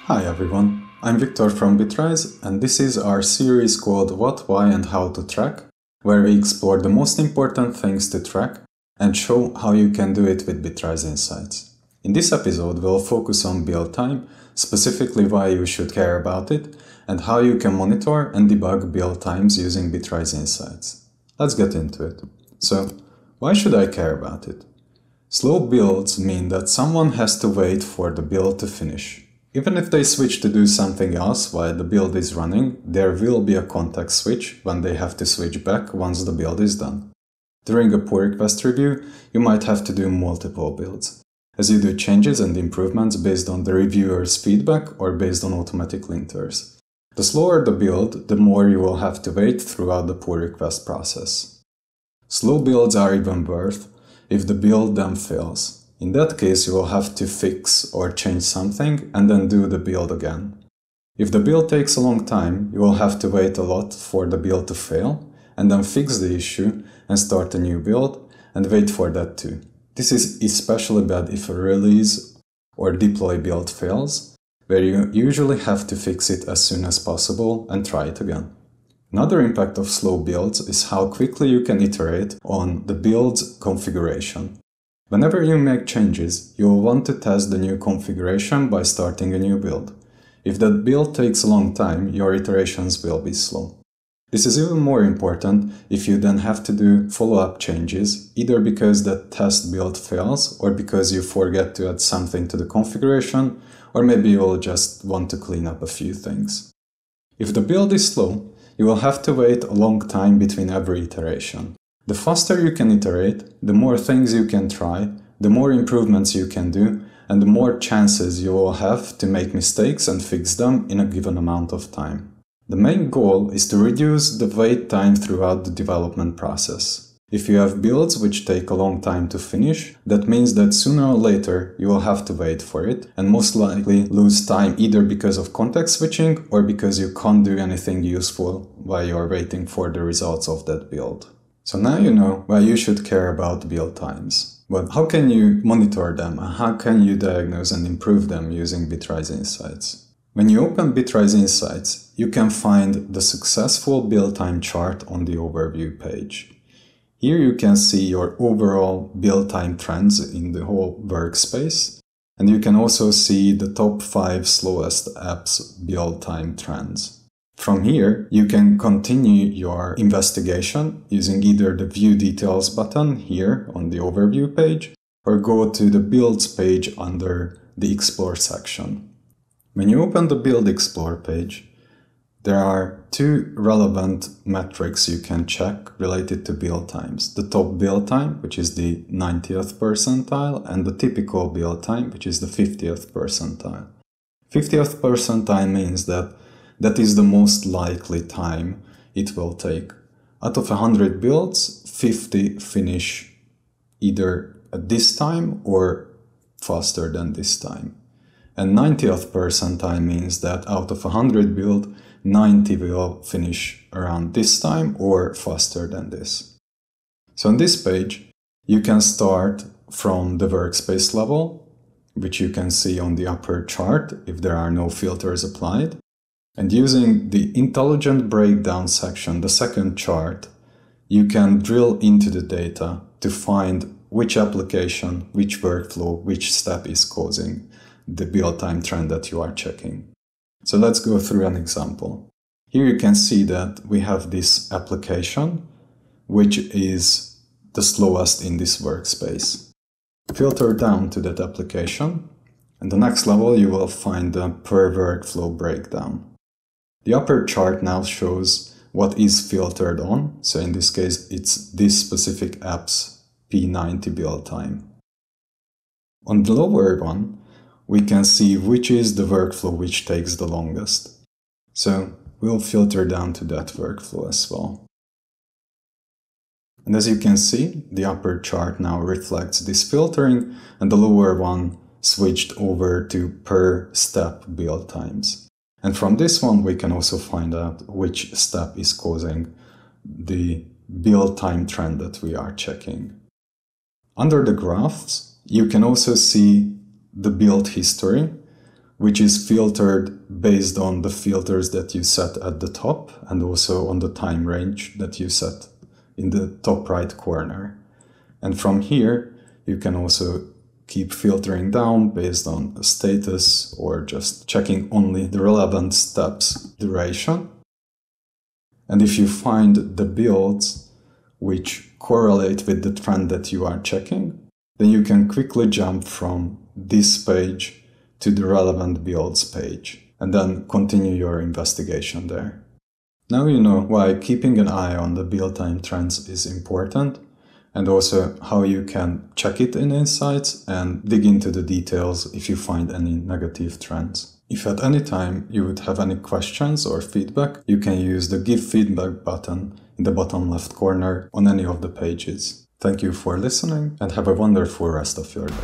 Hi everyone, I'm Victor from Bitrise, and this is our series called What, Why and How to Track, where we explore the most important things to track and show how you can do it with Bitrise Insights. In this episode, we'll focus on build time, specifically why you should care about it, and how you can monitor and debug build times using Bitrise Insights. Let's get into it. So, why should I care about it? Slow builds mean that someone has to wait for the build to finish. Even if they switch to do something else while the build is running, there will be a context switch when they have to switch back once the build is done. During a pull request review, you might have to do multiple builds, as you do changes and improvements based on the reviewer's feedback or based on automatic linters. The slower the build, the more you will have to wait throughout the pull request process. Slow builds are even worse if the build then fails. In that case, you will have to fix or change something and then do the build again. If the build takes a long time, you will have to wait a lot for the build to fail and then fix the issue and start a new build and wait for that too. This is especially bad if a release or deploy build fails, where you usually have to fix it as soon as possible and try it again. Another impact of slow builds is how quickly you can iterate on the build's configuration. Whenever you make changes, you will want to test the new configuration by starting a new build. If that build takes a long time, your iterations will be slow. This is even more important if you then have to do follow-up changes, either because that test build fails or because you forget to add something to the configuration, or maybe you will just want to clean up a few things. If the build is slow, you will have to wait a long time between every iteration. The faster you can iterate, the more things you can try, the more improvements you can do, and the more chances you will have to make mistakes and fix them in a given amount of time. The main goal is to reduce the wait time throughout the development process. If you have builds which take a long time to finish, that means that sooner or later you will have to wait for it and most likely lose time either because of context switching or because you can't do anything useful while you are waiting for the results of that build. So now you know why you should care about build times. But how can you monitor them and how can you diagnose and improve them using Bitrise Insights? When you open Bitrise Insights, you can find the successful build time chart on the overview page. Here you can see your overall build time trends in the whole workspace, and you can also see the top 5 slowest apps build time trends. From here, you can continue your investigation using either the View Details button here on the Overview page or go to the Builds page under the Explore section. When you open the Build Explore page, there are 2 relevant metrics you can check related to build times. The top build time, which is the 90th percentile, and the typical build time, which is the 50th percentile. 50th percentile means that is the most likely time it will take. Out of 100 builds, 50 finish either at this time or faster than this time. And 90th percentile means that out of 100 builds, 90 will finish around this time or faster than this. So on this page, you can start from the workspace level, which you can see on the upper chart if there are no filters applied. And using the Intelligent Breakdown section, the second chart, you can drill into the data to find which application, which workflow, which step is causing the build time trend that you are checking. So let's go through an example. Here you can see that we have this application, which is the slowest in this workspace. Filter down to that application, and the next level you will find the per workflow breakdown. The upper chart now shows what is filtered on, so in this case it's this specific app's P90 build time. On the lower one, we can see which is the workflow which takes the longest. So we'll filter down to that workflow as well. And as you can see, the upper chart now reflects this filtering and the lower one switched over to per step build times. And from this one, we can also find out which step is causing the build time trend that we are checking. Under the graphs, You can also see the build history, which is filtered based on the filters that you set at the top and also on the time range that you set in the top right corner. And from here, you can also keep filtering down based on the status or just checking only the relevant steps duration. And if you find the builds which correlate with the trend that you are checking, then you can quickly jump from this page to the relevant builds page and then continue your investigation there. Now you know why keeping an eye on the build time trends is important, and also how you can check it in Insights and dig into the details if you find any negative trends. If at any time you would have any questions or feedback, you can use the Give Feedback button in the bottom left corner on any of the pages. Thank you for listening and have a wonderful rest of your day.